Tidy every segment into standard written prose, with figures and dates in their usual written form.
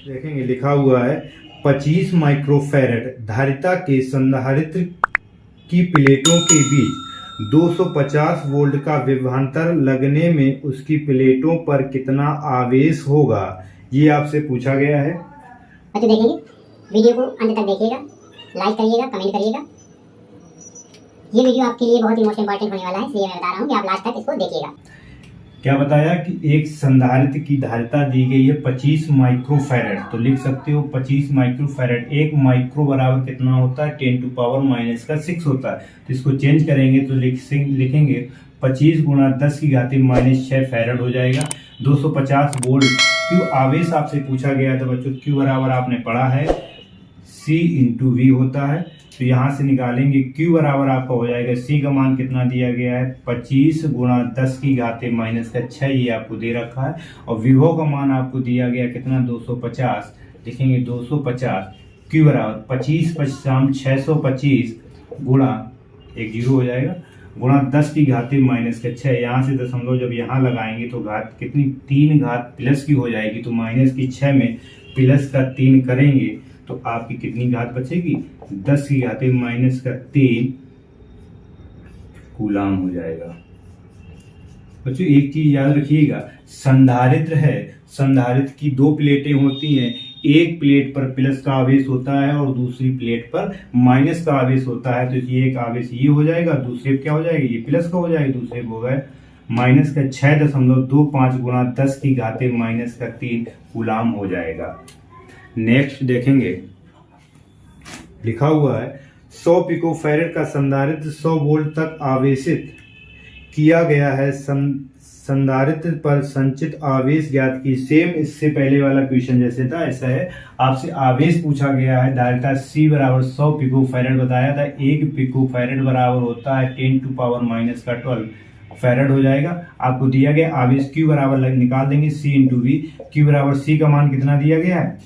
देखेंगे लिखा हुआ है 25 माइक्रोफैरड धारिता के संधारित्र की प्लेटों के बीच 250 वोल्ट का विभवांतर लगने में उसकी प्लेटों पर कितना आवेश होगा, ये आपसे पूछा गया है। तो देखेंगे, वीडियो को अंत तक देखिएगा, लाइक करिएगा, कमेंट करिएगा। ये वीडियो आपके लिए बहुत ही मोस्ट इंपॉर्टेंट होने वाला है, इसलिए मैं बता रहा हूँ कि आप लास्ट तक इसको देखिएगा। क्या बताया कि एक संधारित्र की धारिता दी गई है 25 माइक्रोफैरड, तो लिख सकते हो 25 माइक्रोफैरड। एक माइक्रो बराबर कितना होता है 10 टू पावर माइनस का 6 होता है। तो इसको चेंज करेंगे तो लिखेंगे 25 गुणा 10 की घाते माइनस 6 फैरड हो जाएगा। 250 वोल्ट क्यू आवेश आपसे पूछा गया था बच्चों। क्यू बराबर आपने पढ़ा है C इंटू वी होता है, तो यहाँ से निकालेंगे Q बराबर आपका हो जाएगा, C का मान कितना दिया गया है 25 गुणा 10 की घाते माइनस का 6, ये आपको दे रखा है। और विभव का मान आपको दिया गया कितना 250, लिखेंगे 250 Q बराबर 25 55 625 गुणा एक जीरो हो जाएगा गुणा 10 की घाते माइनस का 6। यहाँ से दशमलव जब यहाँ लगाएंगे तो घात कितनी 3 घात प्लस की हो जाएगी, तो माइनस की 6 में प्लस का 3 करेंगे तो आपकी कितनी घात बचेगी 10 की घाते माइनस का 3 कूलाम हो जाएगा। बच्चों एक चीज याद रखिएगा, संधारित्र है, संधारित्र की दो प्लेटें होती हैं, एक प्लेट पर प्लस का आवेश होता है और दूसरी प्लेट पर माइनस का आवेश होता है। तो ये एक आवेश ये हो जाएगा, दूसरे क्या हो जाएगा ये प्लस का हो जाएगा, दूसरे को होगा माइनस का 6.25 गुणा 10 की घाते माइनस का 3 कूलाम हो जाएगा। नेक्स्ट देखेंगे, लिखा हुआ है 100 पिकोफैरड का संधारित्र 100 वोल्ट तक आवेशित किया गया है। संधारित्र पर संचित आवेश ज्ञात की। सेम इससे पहले वाला क्वेश्चन जैसे था ऐसा है, आपसे आवेश पूछा गया है। धारिता C बराबर 100 पिकोफैरड बताया था। 1 पिकोफैरड बराबर होता है 10 टू पावर माइनस का 12 फैरड हो जाएगा। आपको दिया गया आवेश Q बराबर निकाल देंगे C इंटू वी। Q बराबर C का मान कितना दिया गया है,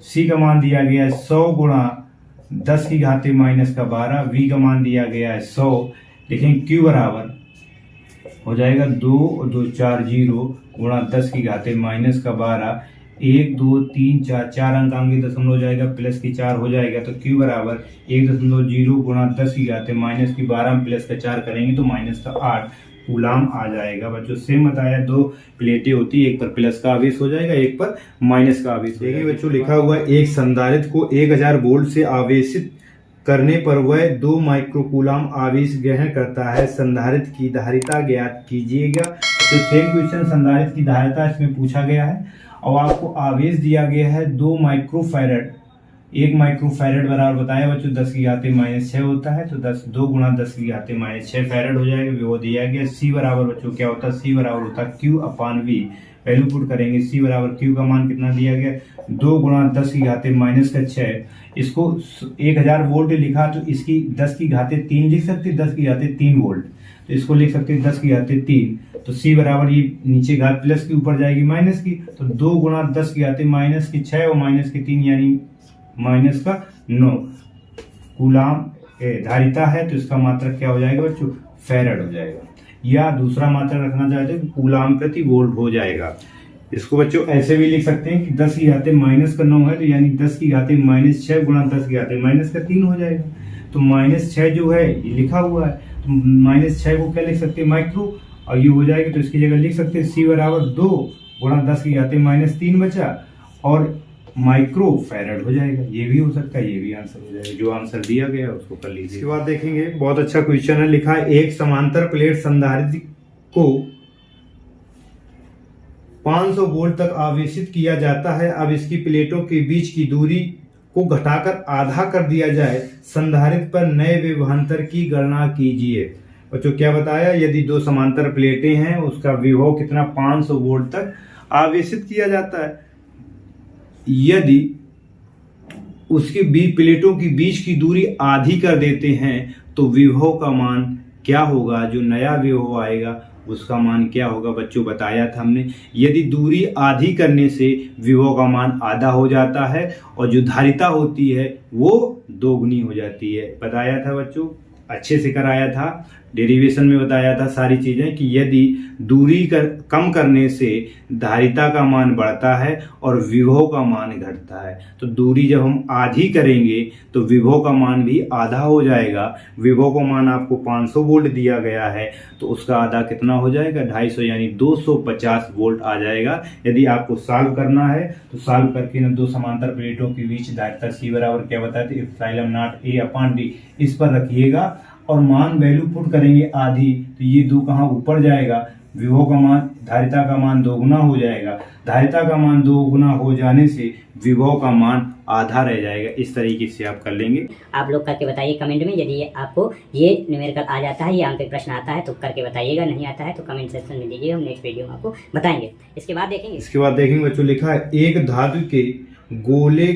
C का मान दिया गया है 100 गुणा 10 की घाते माइनस का 12, V का मान दिया गया है 100। लेकिन Q बराबर हो जाएगा 2 और 2 4 0 गुणा 10 की घाते माइनस का 12, 1 2 3 4 अंक आएंगे दशमलव हो जाएगा प्लस की 4 हो जाएगा। तो Q बराबर 1.0 गुणा 10 की घाते माइनस की 12 में प्लस का 4 करेंगे तो माइनस का 8 कूलाम आ जाएगा। बच्चों सेम बताया, दो प्लेटें होती है, एक पर प्लस का आवेश हो जाएगा, एक पर माइनस का आवेश। देखिए बच्चों लिखा हुआ है एक संधारित्र को 1000 वोल्ट से आवेशित करने पर वह 2 माइक्रोकूलाम आवेश ग्रहण करता है। संधारित्र की धारिता ज्ञात कीजिएगा। तो सेम क्वेश्चन, संधारित्र की धारिता इसमें पूछा गया है और आपको आवेश दिया गया है 2 माइक्रोफैरड। 1 माइक्रोफैरड बराबर बताया बच्चों 10 की घाते माइनस 6 होता है, तो 2 गुणा 10 की घाते माइनस 6 फैरड हो जाएगा। वो दिया गया। C बराबर बच्चों क्या होता है, C बराबर होता है Q अपान V। वैल्यू पुट करेंगे, C बराबर Q का मान कितना दिया गया 2 गुणा 10 की घाते माइनस का 6। इसको 1000 वोल्ट लिखा तो इसकी 10 की घाते 3 लिख सकते, 10 की घाते 3 वोल्ट, तो इसको लिख सकते 10 की घाते 3। तो C बराबर ये नीचे घात प्लस की ऊपर जाएगी माइनस की, तो 2 गुणा 10 की घाते माइनस की 6 और माइनस की 3 यानी माइनस का 9 कूलाम धारिता है। तो इसका मात्रक क्या हो जाएगा बच्चों फैरड हो जाएगा, या दूसरा मात्रक रखना चाहते हैं कूलाम प्रति वोल्ट हो जाएगा। इसको बच्चों ऐसे भी लिख सकते हैं कि 10 की घाते माइनस का 9 है, तो यानी 10 की घाते माइनस 6 गुणा 10 की घाते माइनस का 3 हो जाएगा। तो माइनस 6 जो है ये लिखा हुआ है, तो माइनस 6 को क्या लिख सकते हैं माइक्रो, और ये हो जाएगा तो इसकी जगह लिख सकते हैं C बराबर 2 गुणा 10 की घाते माइनस 3 बचा और माइक्रो फैरड हो जाएगा। ये भी हो सकता है, ये भी आंसर हो जाएगा। जो आंसर दिया गया उसको कर लीजिए। इसके बाद देखेंगे बहुत अच्छा क्वेश्चन है, लिखा है एक समांतर प्लेट संधारित्र को 500 वोल्ट तक आवेशित किया जाता है। अब इसकी प्लेटों के बीच की दूरी को घटाकर आधा कर दिया जाए। संधारित्र पर नए विभवांतर की गणना कीजिए। बच्चों क्या बताया, यदि दो समांतर प्लेटें हैं उसका विभव कितना 500 वोल्ट तक आवेशित किया जाता है। यदि उसके बीच प्लेटों की बीच की दूरी आधी कर देते हैं तो विभव का मान क्या होगा, जो नया विभव आएगा उसका मान क्या होगा बच्चों बताया था हमने। यदि दूरी आधी करने से विभव का मान आधा हो जाता है और जो धारिता होती है वो दोगुनी हो जाती है। बताया था बच्चों, अच्छे से कराया था। डेरिवेशन में बताया था सारी चीजें कि यदि दूरी कम करने से धारिता का मान बढ़ता है और विभव का मान घटता है। तो दूरी जब हम आधी करेंगे तो विभव का मान भी आधा हो जाएगा। विभव का मान आपको 500 वोल्ट दिया गया है तो उसका आधा कितना हो जाएगा, 250 यानी 250 वोल्ट आ जाएगा। यदि आपको सॉल्व करना है तो सॉल्व करके ना दो समांतर प्लेटों के बीच धारिता C बराबर क्या बताया था, epsilon not A upon D इस पर रखिएगा और मान वैल्यू पुट करेंगे आधी, तो ये दो कहाँ ऊपर जाएगा, विभव का मान धारिता का मान दोगुना हो जाएगा। धारिता का मान दोगुना हो जाने से विभव का मान आधा रह जाएगा। इस तरीके से आप कर लेंगे। आप लोग करके बताइए कमेंट में, यदि आपको ये न्यूमेरिकल आ जाता है या अंक प्रश्न आता है तो करके बताइएगा, नहीं आता है तो कमेंट सेक्शन में दीजिएगा, हम नेक्स्ट वीडियो में आपको बताएंगे। इसके बाद देखेंगे बच्चों लिखा है एक धातु के गोले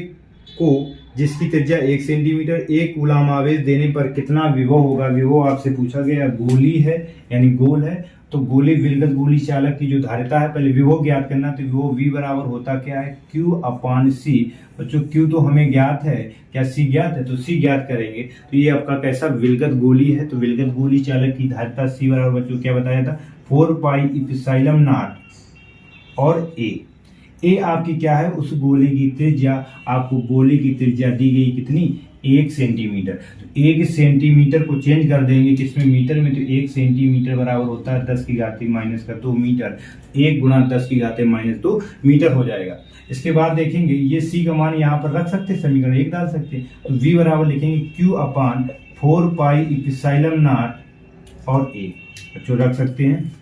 को जिसकी त्रिज्या 1 सेंटीमीटर 1 कूलाम आवेश देने पर कितना विभव होगा। विभव आपसे पूछा गया, गोली है यानी गोल है तो गोले विलगत गोली चालक की जो धारिता है पहले विभव ज्ञात करना। तो विभव V बराबर होता क्या है, Q अपॉन C। बच्चों Q तो हमें ज्ञात है, क्या C ज्ञात है, तो C ज्ञात करेंगे। तो ये आपका कैसा विलगत गोली है, तो विलगत गोली चालक की धारिता C बराबर बच्चों क्या बताया था, 4 पाई एप्सिलॉन नॉट और A आपकी क्या है, उस गोले की त्रिज्या, आपको गोले की त्रिज्या दी गई कितनी, 1 सेंटीमीटर। तो 1 सेंटीमीटर को चेंज कर देंगे किसमें, मीटर में। तो 1 सेंटीमीटर बराबर होता है 10 की घाते माइनस का 2 मीटर। 1 गुणा 10 की घाते माइनस 2 मीटर हो जाएगा। इसके बाद देखेंगे ये C का मान यहाँ पर रख सकते हैं, समीकरण 1 डाल सकते हैं। तो V बराबर लिखेंगे Q upon 4 pi epsilon not और A। बच्चों रख सकते हैं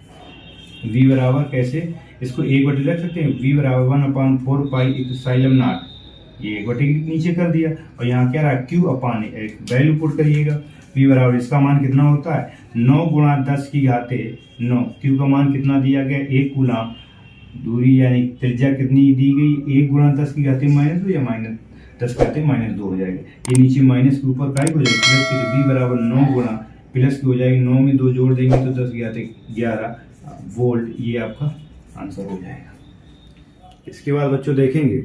V बराबर कैसे, इसको 1/, रख सकते हैं V बराबर 1/4 पाई एप्सिलॉन नॉट, ये 1/, नीचे कर दिया और यहाँ क्या रहा, Q अपॉन एक वैल्यू पुट करिएगा। V बराबर इसका मान कितना होता है, 9 गुणा 10 की घाते 9। Q का मान कितना दिया गया, 1 कूलाम। दूरी यानी त्रिज्या कितनी दी गई, 1 गुणा 10 की घाते माइनस 2 या माइनस 10 की घाते माइनस 2 हो जाएगा। ये नीचे माइनस के ऊपर काय हो जाएगा प्लस की, तो V बराबर 9 गुणा प्लस की हो जाएगी, 9 में 2 जोड़ देंगे तो 10 की घाते 11 वोल्ट, ये आपका आंसर हो जाएगा। इसके बाद बच्चों देखेंगे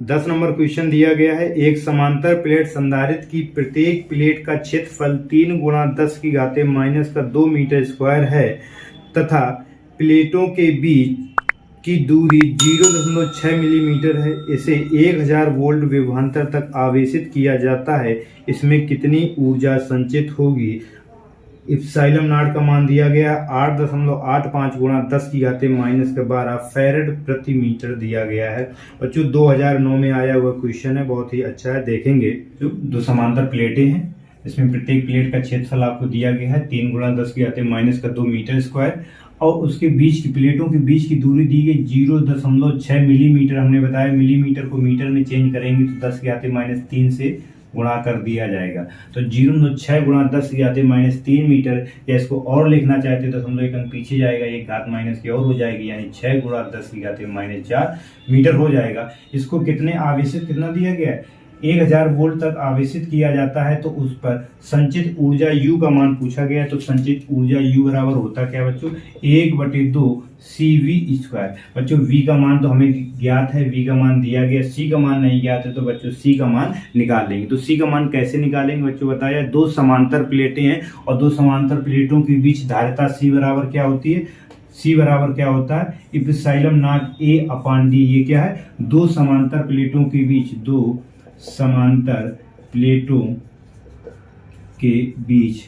10 नंबर क्वेश्चन दिया गया है। एक समांतर प्लेट संधारित्र की प्रत्येक प्लेट का क्षेत्रफल 3 गुणा 10 की घाते माइनस का 2 मीटर स्क्वायर है तथा प्लेटों के बीच की दूरी 0.6 मिलीमीटर है। इसे 1000 वोल्ट विभवांतर तक आवेशित किया जाता है। इसमें कितनी ऊर्जा संचित होगी। एप्सिलॉन नॉट का मान दिया गया 8.85 गुणा 10 की घाते माइनस का 12 फैरेड प्रति मीटर दिया गया है। बच्चों 2009 में आया हुआ क्वेश्चन है, बहुत ही अच्छा है। देखेंगे जो दो समांतर प्लेटें हैं, इसमें प्रत्येक प्लेट का क्षेत्रफल आपको दिया गया है 3 गुणा 10 की घाते माइनस का 2 मीटर स्क्वायर और उसके बीच की प्लेटों के बीच की दूरी दी गई 0.6 मिलीमीटर। हमने बताया मिलीमीटर को मीटर में चेंज करेंगे तो 10 की घाते माइनस 3 से गुणा कर दिया जाएगा। तो 0.6 गुणा 10 की घाते माइनस 3 मीटर, या इसको और लिखना चाहते तो दशमलव एक अंक पीछे जाएगा, एक घात माइनस की और हो जाएगी, यानी 6 गुणा 10 की घाते माइनस 4 मीटर हो जाएगा। इसको कितने आवेशित कितना दिया गया है, 1000 वोल्ट तक आवेशित किया जाता है। तो उस पर संचित ऊर्जा U का मान पूछा गया। तो संचित ऊर्जा U बराबर होता क्या बच्चों, 1/2 CV स्क्वायर। बच्चों V का मान तो हमें ज्ञात है, V का मान दिया गया, C का मान नहीं ज्ञात है तो बच्चों C का मान निकाल लेंगे। तो C का मान कैसे निकालेंगे बच्चों, बताया दो समांतर प्लेटें हैं और दो समांतर प्लेटों के बीच धारिता C बराबर क्या होती है, C बराबर क्या होता है, epsilon not A upon D। ये क्या है, दो समांतर प्लेटों के बीच, दो समांतर प्लेटों के बीच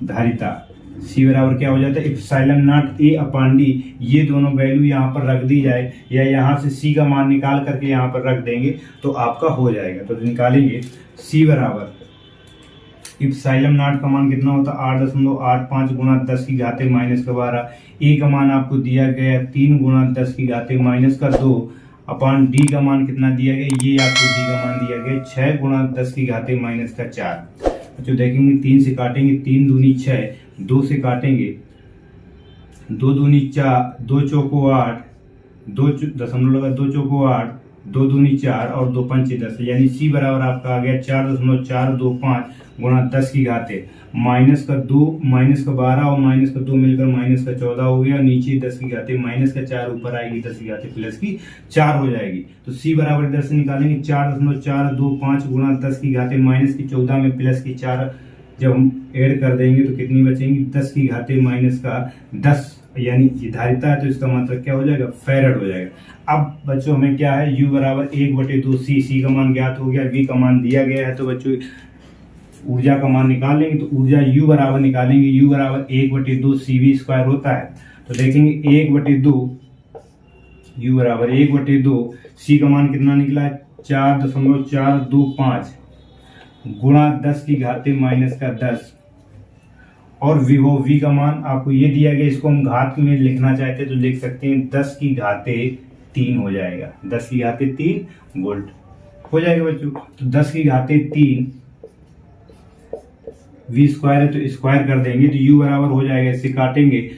धारिता C बराबर क्या हो जाता है, epsilon not A upon D। ये दोनों वैल्यू यहाँ पर रख दी जाए या यहाँ से C का मान निकाल करके यहाँ पर रख देंगे तो आपका हो जाएगा। तो निकालेंगे C बराबर एप्सिलॉन नॉट का मान कितना होता है, 8.85 गुणा 10 की घाते माइनस का 12। A का मान आपको दिया गया 3 गुणा 10 की घाते माइनस का 2 अपॉन D का मान कितना दिया गया, ये आपको D का मान दिया गया 6 गुणा 10 की घाते माइनस का 4। जो देखेंगे 3 से काटेंगे, 3 दूनी 6, 2 से काटेंगे 2 दूनी 4, 2 चौको 8, 2 दशमलव लगा 2 चौको 8, 2 दूनी 4 और 2 पंचे 10, यानी C बराबर आपका आ गया 4.425 गुणा 10 की घाते माइनस का 2 माइनस का 12 और माइनस का 2 मिलकर माइनस का 14 हो गया। नीचे 10 की घाते माइनस का 4 ऊपर आएगी 10 की घाते प्लस की 4 हो जाएगी। तो C बराबर इधर से निकालेंगे 4.425 गुणा 10 की घाते माइनस की 14 में प्लस की 4 जब हम ऐड कर देंगे तो कितनी बचेंगी, 10 की घाते माइनस का 10, यानी ये धारिता है तो इसका मतलब क्या हो जाएगा, फैरड हो जाएगा। अब बच्चों हमें क्या है, U बराबर 1/2 सी का मान ज्ञात हो गया, V का मान दिया गया है, तो बच्चों ऊर्जा का मान निकाल लेंगे। तो ऊर्जा U बराबर निकालेंगे, U बराबर 1/2 CV² होता है। तो देखेंगे 1/2 U बराबर 1/2 C का मान कितना निकला है, 4.425 गुणा 10 की घाते माइनस का 10, और विभव V का मान आपको ये दिया गया, इसको हम घात में लिखना चाहते हैं तो लिख सकते हैं 10 की घाते 3 हो जाएगा, 10 की घाते 3 वोल्ट हो जाएगा बच्चों। तो 10 की घाते 3 V² है तो स्क्वायर कर देंगे तो U बराबर हो जाएगा, इससे काटेंगे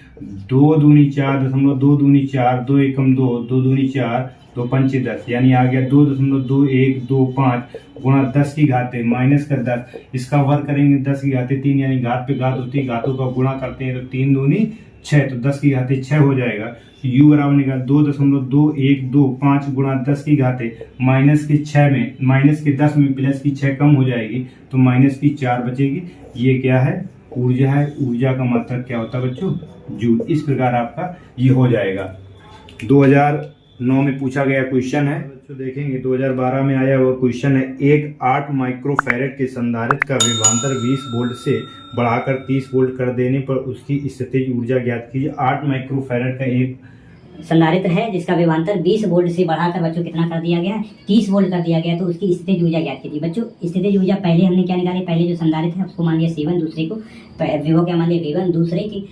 2 दूनी 4.2 दूनी 4, 2 एकम 2, 2 दूनी 4, 2 पंचे 10, यानी आ गया 2.2125 गुणा 10 की घाते माइनस का 10, इसका वर्ग करेंगे 10 की घाते 3, यानी घात पे घात होती है, घातों का गुणा करते हैं तो 3 दूनी 6, तो 10 की घाते 6 हो जाएगा। तो U बराबर निकाल 2.2125 गुणा 10 की घाते माइनस के 6 में, माइनस के 10 में प्लस की 6 कम हो जाएगी तो माइनस की 4 बचेगी। ये क्या है, ऊर्जा है। ऊर्जा का मात्रक क्या होता है बच्चों, जूल। इस प्रकार आपका ये हो जाएगा। 2009 में पूछा गया क्वेश्चन है बच्चों, देखेंगे 2012 में आया हुआ क्वेश्चन है। एक 8 माइक्रोफैरेड के संधारित्र का विभवांतर 20 वोल्ट से बढ़ाकर 30 वोल्ट कर देने पर उसकी स्थितिज ऊर्जा ज्ञात कीजिए। 8 माइक्रोफैरेड का एक संधारित्र है जिसका विभवांतर 20 वोल्ट से बढ़ाकर बच्चों कितना कर दिया गया है, 30 वोल्ट कर दिया गया, तो उसकी स्थितिज ऊर्जा ज्ञात कीजिए। बच्चों स्थितिज ऊर्जा पहले हमने क्या निकाली, पहले जो संधारित्र है उसको मान लिया C1, दूसरे को विभव क्या मान लिया V1, दूसरे की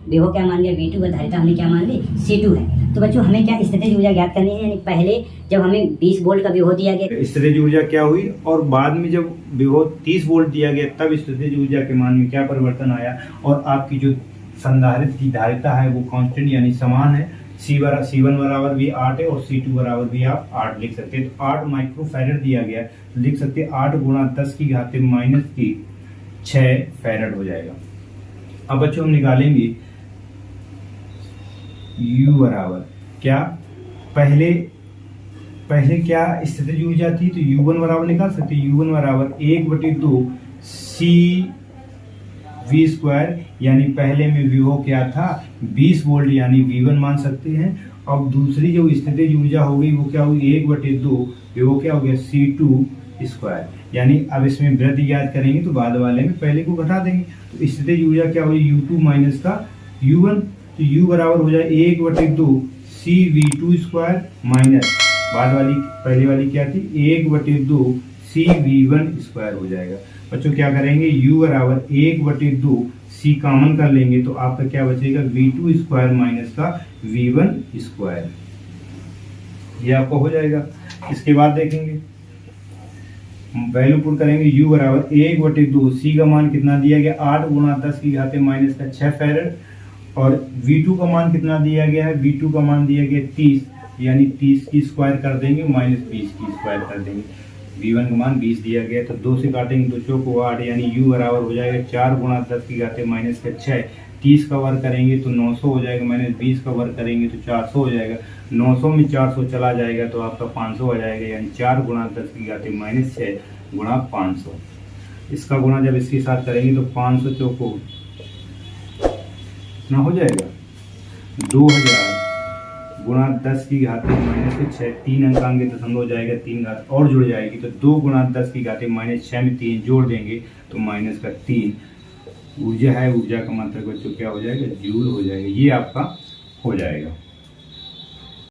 विभव क्या मान लिया V2, और धारिता हमने क्या मान ली C2 है। तो बच्चों हमें क्या स्थितिज ऊर्जा ज्ञात करनी है, यानी पहले जब हमें 20 वोल्ट का विभव दिया गया, स्थितिज ऊर्जा क्या हुई, और बाद में जब विभव 30 वोल्ट दिया गया तब स्थितिज ऊर्जा के मान में क्या परिवर्तन आया, और आपकी जो संधारित्र की धारिता है वो कांस्टेंट यानी समान है। C1 बराबर भी 8 है और C2 बराबर भी आप 8 लिख सकते हैं। तो 8 माइक्रोफैरेड दिया गया, तो लिख सकते हैं 8 गुणा 10 की घाते माइनस की 6 फैरेड हो जाएगा। अब बच्चों हम निकालेंगे U बराबर क्या, पहले क्या स्थितिज ऊर्जा थी, तो U1 बराबर निकाल सकते हैं। U1 बराबर 1/2 CV², यानी पहले में विभव क्या था 20 वोल्ट, यानी V1 मान सकते हैं। अब दूसरी जो स्थितिज ऊर्जा हो गई वो क्या हुई, 1/2 विभव क्या हो गया C2², यानी अब इसमें वृद्धि ज्ञात करेंगे तो बाद वाले में पहले को घटा देंगे। तो स्थितिज ऊर्जा क्या हुई, U2 माइनस का U1, तो U बराबर हो जाए 1/2 CV², माइनस बाद वाली पहले वाली क्या थी 1/2 CV1² हो जाएगा। बच्चों क्या करेंगे, U बराबर 1/2 C कॉमन कर लेंगे तो आपका क्या बचेगा V2² माइनस का V1², ये आपको हो जाएगा। इसके बाद देखेंगे वैल्यू पुट करेंगे, U बराबर 1/2 C का मान कितना दिया गया 8 गुणा 10 की घाते माइनस का 6 फैरेड, और V2 का मान कितना दिया गया है, V2 का मान दिया गया 30, यानी 30 की स्क्वायर कर देंगे माइनस 20 की स्क्वायर कर देंगे। V1 का मान 20 दिया गया तो 2 से काटेंगे तो चौको 8, यानी U बराबर हो जाएगा 4 गुणा 10 की घाते माइनस का 6, 30 का वर्ग करेंगे तो 900 हो जाएगा, माइनस 20 का वर्ग करेंगे तो 400 हो जाएगा। 900 में 400 चला जाएगा तो आपका 500 हो जाएगा, यानी 4 गुणा 10 की घाते माइनस 6 गुणा 500। इसका गुणा जब इसके साथ करेंगे तो 500 चौको कितना हो जाएगा 2000 गुणा 10 की घाते माइनस के 6, 3 अंक आगे दशमलव हो जाएगा, 3 घात और जुड़ जाएगी तो 2 गुणा 10 की घाते माइनस 6 में 3 जोड़ देंगे तो माइनस का 3 ऊर्जा है। ऊर्जा का मात्रक बच्चों क्या हो जाएगा, जूल हो जाएगा। ये आपका हो जाएगा।